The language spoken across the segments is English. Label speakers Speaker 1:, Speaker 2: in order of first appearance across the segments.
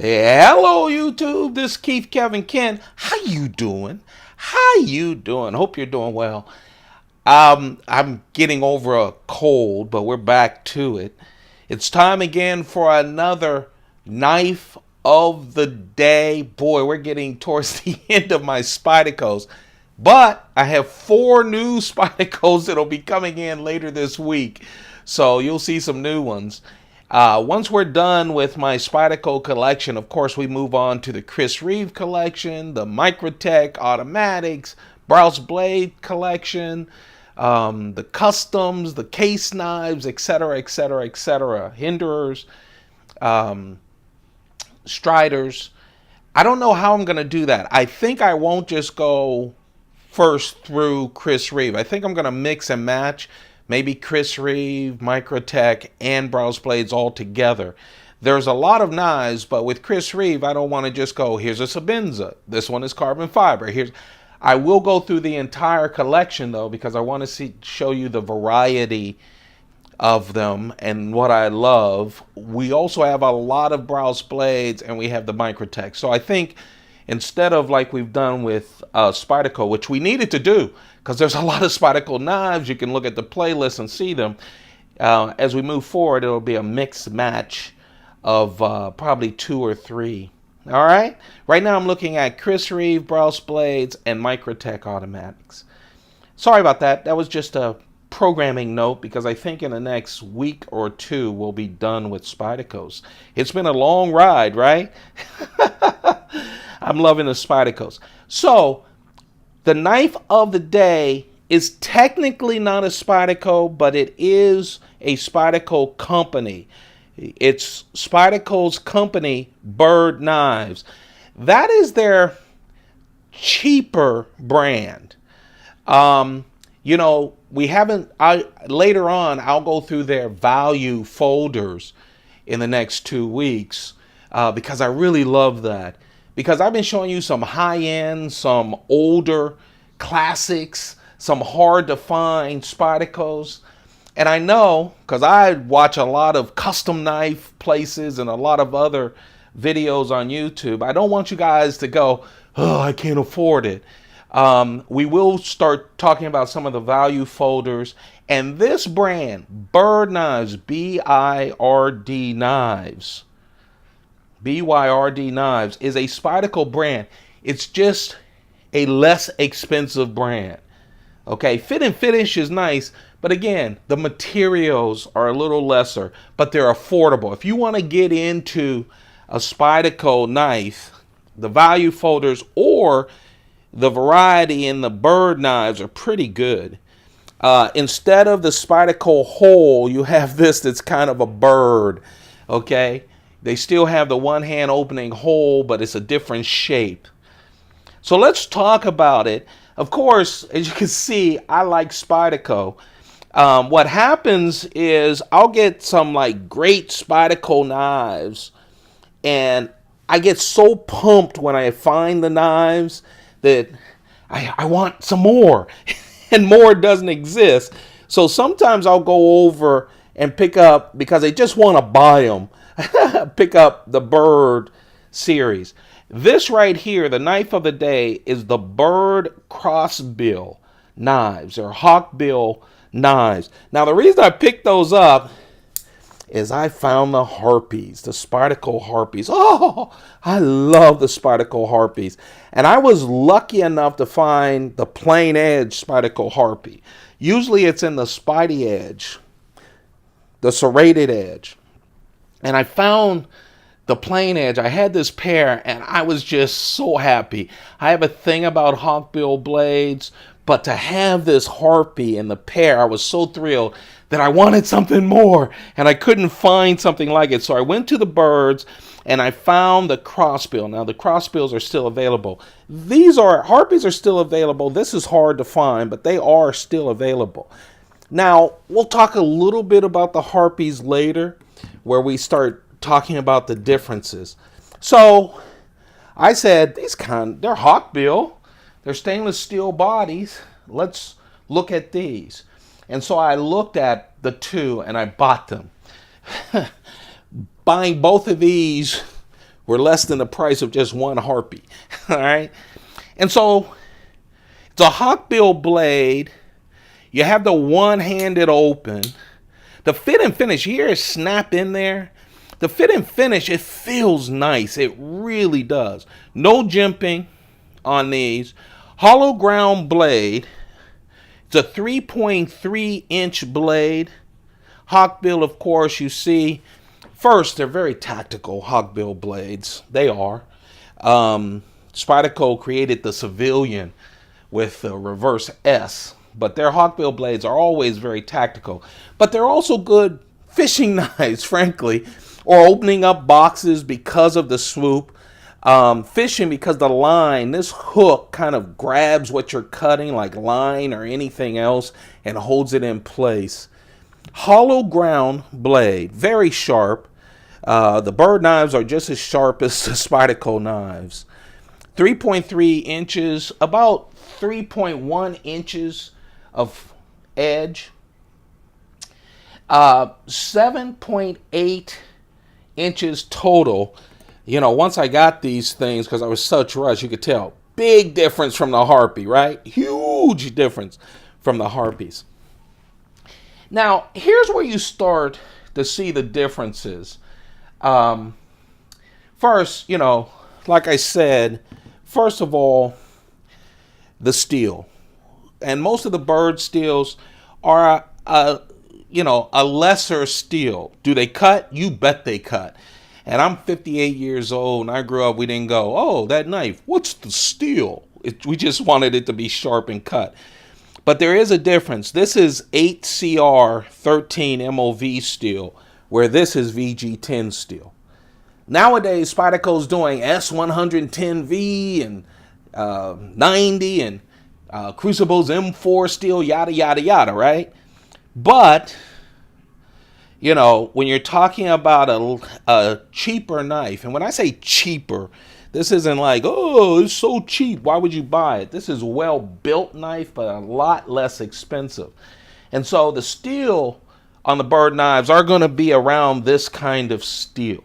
Speaker 1: Hello YouTube, this is Keith Kevin Ken. How you doing? How you doing? Hope you're doing well. I'm getting over a cold, but we're back to it. It's time again for another knife of the day. Boy, we're getting towards the end of my Spydercos. But I have 4 new Spydercos that'll be coming in later this week. So you'll see some new ones. Once we're done with my Spyderco collection, of course, we move on to the Chris Reeve collection, the Microtech automatics, Browse Blade collection, the customs, the case knives, etc., etc., etc., hinderers, striders. I don't know how I'm going to do that. I think I won't just go first through Chris Reeve. I think I'm going to mix and match. Maybe Chris Reeve, Microtech, and Browse Blades all together. There's a lot of knives, but with Chris Reeve, I don't want to just go, here's a Sabenza. This one is carbon fiber. I will go through the entire collection, though, because I want to show you the variety of them and what I love. We also have a lot of Browse Blades, and we have the Microtech. So I think instead of like we've done with Spyderco, which we needed to do, because there's a lot of Spyderco knives. You can look at the playlist and see them. As we move forward, it'll be a mixed match of probably 2 or 3. All right? Right now I'm looking at Chris Reeve, Browse Blades, and Microtech automatics. Sorry about that. That was just a programming note, because I think in the next week or 2 we'll be done with Spydercos. It's been a long ride, right? I'm loving the Spydercos. So, the knife of the day is technically not a Spyderco, but it is a Spyderco company. It's Spyderco's company, Byrd Knives. That is their cheaper brand. We haven't, later on, I'll go through their value folders in the next 2 weeks because I really love that. Because I've been showing you some high-end, some older classics, some hard-to-find Spydercos. And I know, because I watch a lot of custom knife places and a lot of other videos on YouTube, I don't want you guys to go, oh, I can't afford it. We will start talking about some of the value folders. And this brand, Byrd Knives, B-I-R-D Knives, BYRD Knives, is a Spyderco brand. It's just a less expensive brand. Okay, fit and finish is nice, but again, the materials are a little lesser, but they're affordable. If you want to get into a Spyderco knife, the value folders or the variety in the Byrd Knives are pretty good. Instead of the Spyderco hole, you have this that's kind of a bird, okay? They still have the one-hand opening hole, but it's a different shape. So let's talk about it. Of course, as you can see, I like Spyderco. What happens is I'll get some like great Spyderco knives, and I get so pumped when I find the knives that I want some more, and more doesn't exist. So sometimes I'll go over and pick up, because I just want to buy them, pick up the Byrd series. This right here, the knife of the day, is the Byrd CrossBill knives, or Hawkbill knives. Now, the reason I picked those up is I found the Harpies, the Spyderco Harpies. Oh, I love the Spyderco Harpies. And I was lucky enough to find the plain edge Spyderco Harpy. Usually it's in the Spidey edge, the serrated edge. And I found the plain edge. I had this pair and I was just so happy. I have a thing about Hawkbill blades, but to have this Harpy in the pair, I was so thrilled that I wanted something more, and I couldn't find something like it. So I went to the Byrds and I found the CrossBill. Now the CrossBills are still available. Harpies are still available. This is hard to find, but they are still available. Now we'll talk a little bit about the Harpies later, where we start talking about the differences. So I said, they're Hawkbill, they're stainless steel bodies. Let's look at these. And so I looked at the 2 and I bought them. Buying both of these were less than the price of just one harpy. All right. And so it's a hawkbill blade. You have the one-handed open. The fit and finish, you hear it snap in there. The fit and finish, it feels nice. It really does. No jimping on these. Hollow ground blade. It's a 3.3 inch blade. Hawkbill, of course, you see. First, they're very tactical, hawkbill blades. They are. Spyderco created the civilian with the reverse S. But their hawkbill blades are always very tactical. But they're also good fishing knives, frankly, or opening up boxes because of the swoop. Fishing because the line, this hook kind of grabs what you're cutting, like line or anything else, and holds it in place. Hollow ground blade, very sharp. The Byrd knives are just as sharp as the Spyderco knives. 3.3 inches, about 3.1 inches of edge. 7.8 inches total. You know, once I got these things, because I was such rush, you could tell. Big difference from the Harpy, right? Huge difference from the Harpies. Now, here's where you start to see the differences. First, you know, like I said, first of all, the steel. And most of the Byrd steels are, a lesser steel. Do they cut? You bet they cut. And I'm 58 years old, and I grew up, we didn't go, oh, that knife, what's the steel? We just wanted it to be sharp and cut. But there is a difference. This is 8CR 13 MOV steel, where this is VG10 steel. Nowadays, Spyderco's doing S110V and 90 and Crucible's M4 steel, yada, yada, yada, right? But, you know, when you're talking about a cheaper knife, and when I say cheaper, this isn't like, oh, it's so cheap, why would you buy it? This is a well-built knife, but a lot less expensive. And so the steel on the Byrd knives are going to be around this kind of steel,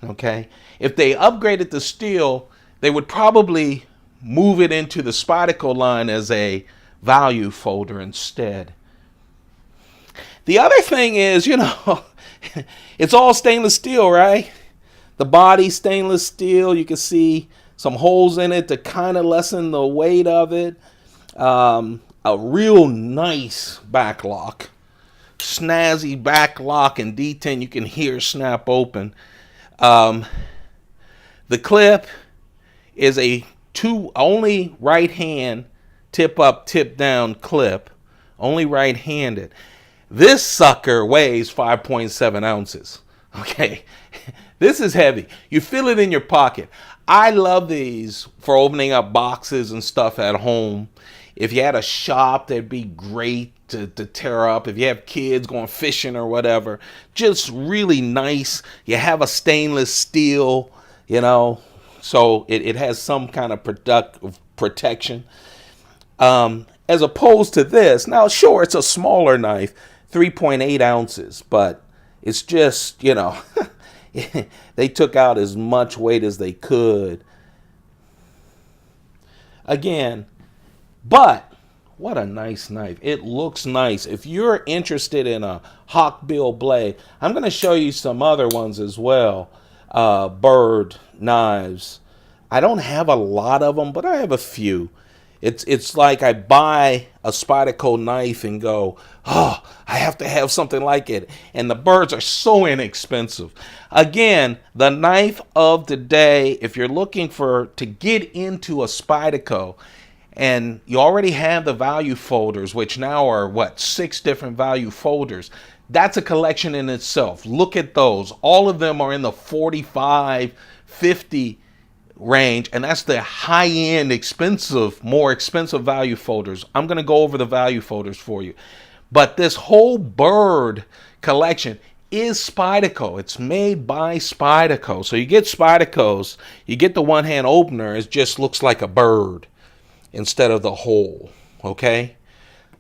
Speaker 1: okay? If they upgraded the steel, they would probably move it into the Spyderco line as a value folder instead. The other thing is, you know, it's all stainless steel, right? The body stainless steel. You can see some holes in it to kind of lessen the weight of it. A real nice back lock. Snazzy back lock and D10 you can hear snap open. The clip is a only right hand tip up, tip down clip. Only right handed. This sucker weighs 5.7 ounces. Okay, this is heavy. You feel it in your pocket. I love these for opening up boxes and stuff at home. If you had a shop, that'd be great to tear up. If you have kids going fishing or whatever, just really nice. You have a stainless steel, you know, so it has some kind of protection. As opposed to this, now sure, it's a smaller knife, 3.8 ounces, but it's just, you know, they took out as much weight as they could. Again, but what a nice knife. It looks nice. If you're interested in a hawkbill blade, I'm going to show you some other ones as well. Byrd knives. I don't have a lot of them, but I have a few. It's like I buy a Spyderco knife and go, oh, I have to have something like it. And the Byrds are so inexpensive. Again, the knife of the day, if you're looking to get into a Spyderco, and you already have the value folders, which now are, 6 different value folders. That's a collection in itself. Look at those. All of them are in the 45, 50 range, and that's the high-end, more expensive value folders. I'm going to go over the value folders for you. But this whole Byrd collection is Spyderco. It's made by Spyderco. So you get Spydercos, you get the one-hand opener, it just looks like a bird instead of the hole, okay?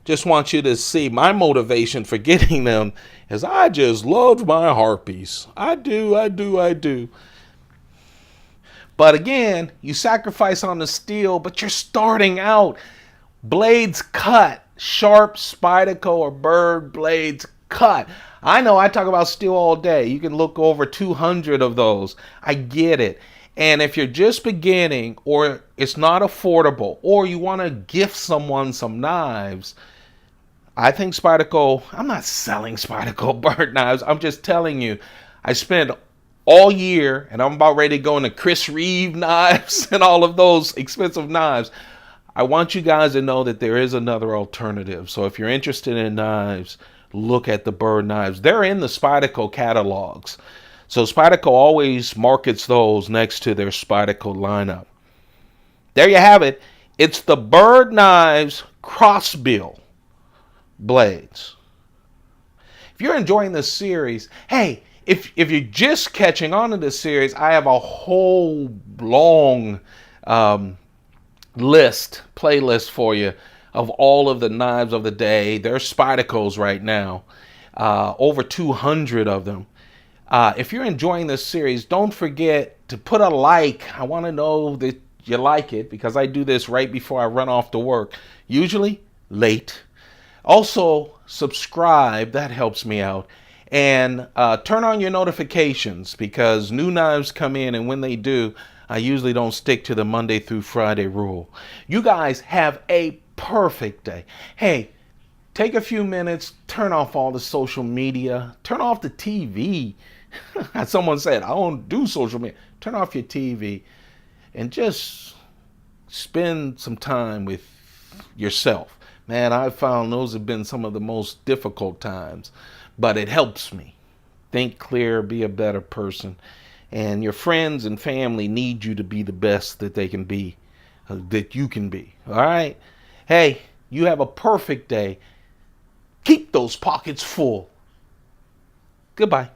Speaker 1: Just want you to see my motivation for getting them is I just loved my Harpies. I do. But again, you sacrifice on the steel, but you're starting out. Blades cut. Sharp Spyderco or Byrd blades cut. I know I talk about steel all day. You can look over 200 of those. I get it. And if you're just beginning, or it's not affordable, or you want to gift someone some knives, I think Spyderco, I'm not selling Spyderco Byrd knives. I'm just telling you, I spent all year, and I'm about ready to go into Chris Reeve knives and all of those expensive knives. I want you guys to know that there is another alternative. So if you're interested in knives, look at the Byrd knives. They're in the Spyderco catalogs. So Spyderco always markets those next to their Spyderco lineup. There you have it. It's the Byrd knives CrossBill blades. If you're enjoying this series, hey, if you're just catching on to this series, I have a whole long playlist for you of all of the knives of the day. There's Spydercos right now, over 200 of them. If you're enjoying this series, don't forget to put a like. I want to know that you like it, because I do this right before I run off to work, usually late. Also, subscribe. That helps me out. And turn on your notifications, because new knives come in, and when they do, I usually don't stick to the Monday through Friday rule. You guys have a perfect day. Hey, take a few minutes, turn off all the social media, turn off the TV. As someone said, I don't do social media. Turn off your TV and just spend some time with yourself. Man, I've found those have been some of the most difficult times, but it helps me think clear, be a better person. And your friends and family need you to be the best that they can be, that you can be. All right? Hey, you have a perfect day. Keep those pockets full. Goodbye.